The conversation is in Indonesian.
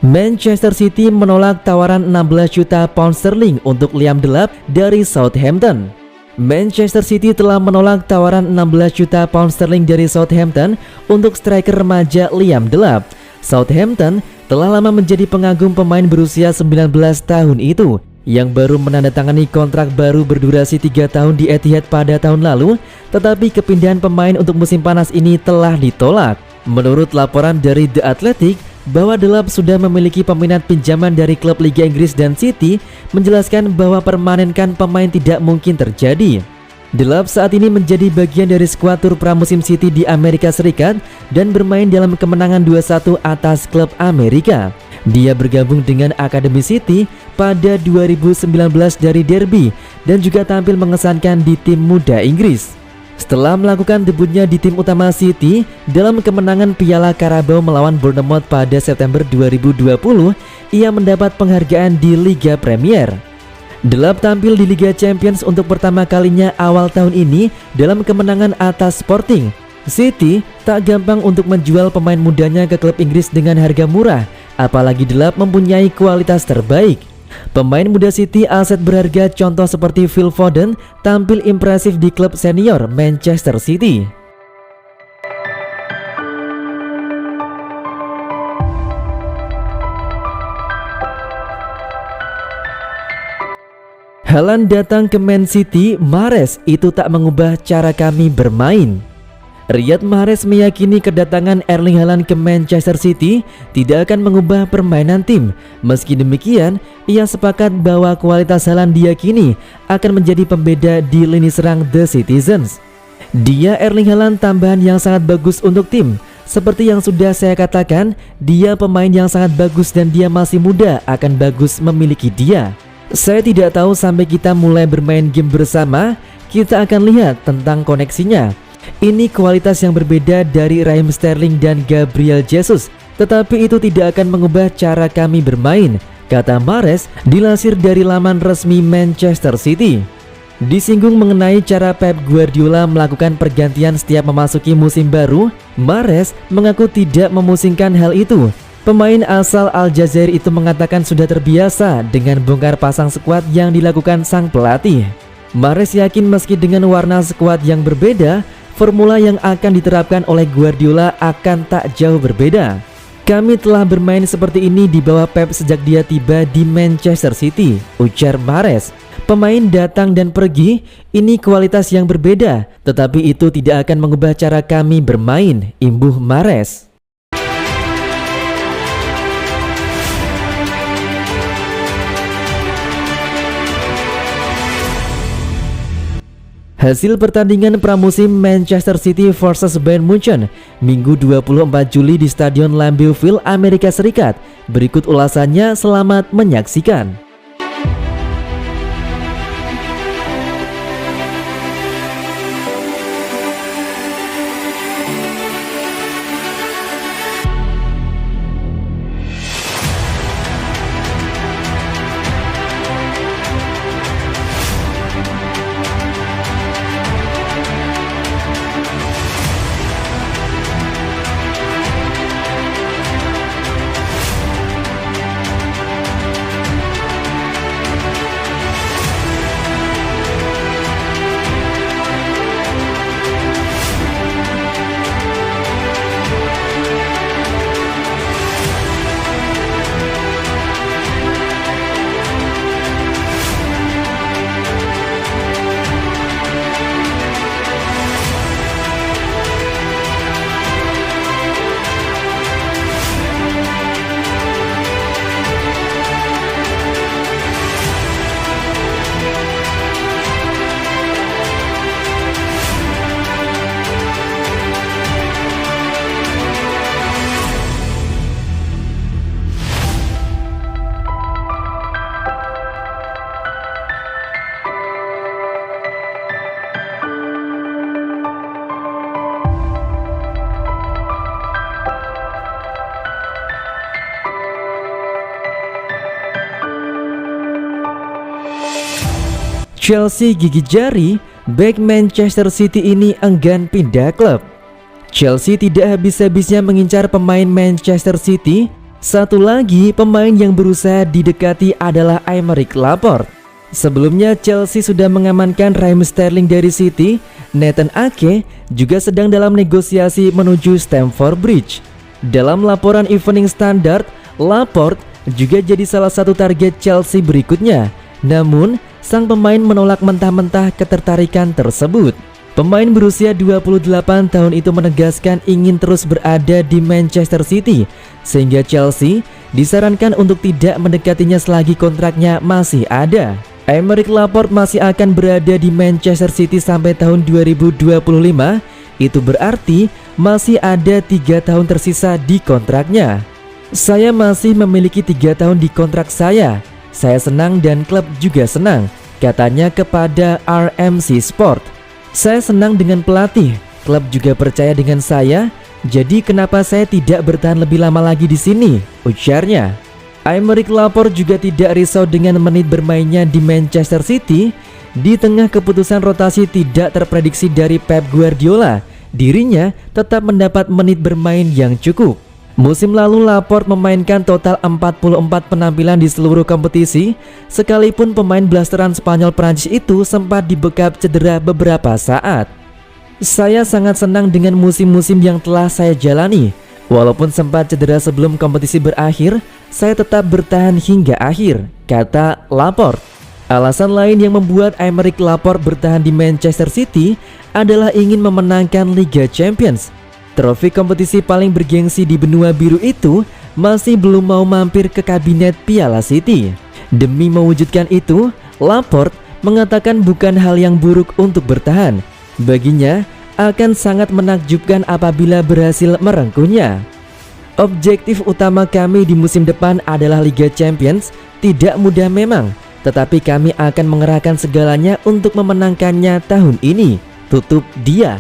Manchester City menolak tawaran 16 juta pound sterling untuk Liam Delap dari Southampton. Manchester City telah menolak tawaran 16 juta pound sterling dari Southampton untuk striker remaja Liam Delap. Southampton telah lama menjadi pengagum pemain berusia 19 tahun itu yang baru menandatangani kontrak baru berdurasi 3 tahun di Etihad pada tahun lalu, tetapi kepindahan pemain untuk musim panas ini telah ditolak. Menurut laporan dari The Athletic, bahwa Delap sudah memiliki peminat pinjaman dari klub Liga Inggris dan City menjelaskan bahwa permanenkan pemain tidak mungkin terjadi. Delap saat ini menjadi bagian dari skuad tur pramusim City di Amerika Serikat dan bermain dalam kemenangan 2-1 atas klub Amerika. Dia bergabung dengan Akademi City pada 2019 dari Derby dan juga tampil mengesankan di tim muda Inggris. Setelah melakukan debutnya di tim utama City dalam kemenangan Piala Carabao melawan Bournemouth pada September 2020, ia mendapat penghargaan di Liga Premier. Delap tampil di Liga Champions untuk pertama kalinya awal tahun ini dalam kemenangan atas Sporting. City tak gampang untuk menjual pemain mudanya ke klub Inggris dengan harga murah, apalagi Delap mempunyai kualitas terbaik. Pemain muda City aset berharga contoh seperti Phil Foden tampil impresif di klub senior Manchester City. Haaland datang ke Man City, Mahrez itu tak mengubah cara kami bermain. Riyad Mahrez meyakini kedatangan Erling Haaland ke Manchester City tidak akan mengubah permainan tim. Meski demikian, ia sepakat bahwa kualitas Haaland diyakini akan menjadi pembeda di lini serang The Citizens. Dia Erling Haaland tambahan yang sangat bagus untuk tim. Seperti yang sudah saya katakan, dia pemain yang sangat bagus dan dia masih muda akan bagus memiliki dia. Saya tidak tahu sampai kita mulai bermain game bersama, kita akan lihat tentang koneksinya. Ini kualitas yang berbeda dari Raheem Sterling dan Gabriel Jesus, tetapi itu tidak akan mengubah cara kami bermain, kata Mahrez dilansir dari laman resmi Manchester City. Disinggung mengenai cara Pep Guardiola melakukan pergantian setiap memasuki musim baru, Mahrez mengaku tidak memusingkan hal itu. Pemain asal Aljazair itu mengatakan sudah terbiasa dengan bongkar pasang skuad yang dilakukan sang pelatih. Mahrez yakin meski dengan warna skuad yang berbeda, formula yang akan diterapkan oleh Guardiola akan tak jauh berbeda. Kami telah bermain seperti ini di bawah Pep sejak dia tiba di Manchester City, ujar Mahrez. Pemain datang dan pergi, ini kualitas yang berbeda, tetapi itu tidak akan mengubah cara kami bermain, imbuh Mahrez. Hasil pertandingan pramusim Manchester City vs Bayern Munchen Minggu 24 Juli di Stadion Lambeau Field, Amerika Serikat. Berikut ulasannya, selamat menyaksikan. Chelsea gigit jari, bek Manchester City ini enggan pindah klub. Chelsea tidak habis-habisnya mengincar pemain Manchester City. Satu lagi pemain yang berusaha didekati adalah Aymeric Laporte. Sebelumnya Chelsea sudah mengamankan Raheem Sterling dari City. Nathan Ake juga sedang dalam negosiasi menuju Stamford Bridge. Dalam laporan Evening Standard, Laporte juga jadi salah satu target Chelsea berikutnya. Namun, sang pemain menolak mentah-mentah ketertarikan tersebut. Pemain berusia 28 tahun itu menegaskan ingin terus berada di Manchester City, sehingga Chelsea disarankan untuk tidak mendekatinya selagi kontraknya masih ada. Aymeric Laporte masih akan berada di Manchester City sampai tahun 2025. Itu berarti masih ada 3 tahun tersisa di kontraknya. Saya masih memiliki 3 tahun di kontrak saya. Saya senang dan klub juga senang, katanya kepada RMC Sport. Saya senang dengan pelatih, klub juga percaya dengan saya, jadi kenapa saya tidak bertahan lebih lama lagi di sini, ujarnya. Aymeric Laporte juga tidak risau dengan menit bermainnya di Manchester City. Di tengah keputusan rotasi tidak terprediksi dari Pep Guardiola, dirinya tetap mendapat menit bermain yang cukup. Musim lalu Laporte memainkan total 44 penampilan di seluruh kompetisi, sekalipun pemain blasteran Spanyol Prancis itu sempat dibekap cedera beberapa saat. Saya sangat senang dengan musim-musim yang telah saya jalani. Walaupun sempat cedera sebelum kompetisi berakhir, saya tetap bertahan hingga akhir, kata Laporte. Alasan lain yang membuat Aymeric Laporte bertahan di Manchester City adalah ingin memenangkan Liga Champions. Trofi kompetisi paling bergengsi di benua biru itu masih belum mau mampir ke kabinet Piala City. Demi mewujudkan itu, Laporte mengatakan bukan hal yang buruk untuk bertahan. Baginya, akan sangat menakjubkan apabila berhasil merengkuhnya. Objektif utama kami di musim depan adalah Liga Champions. Tidak mudah memang, tetapi kami akan mengerahkan segalanya untuk memenangkannya tahun ini, tutup dia.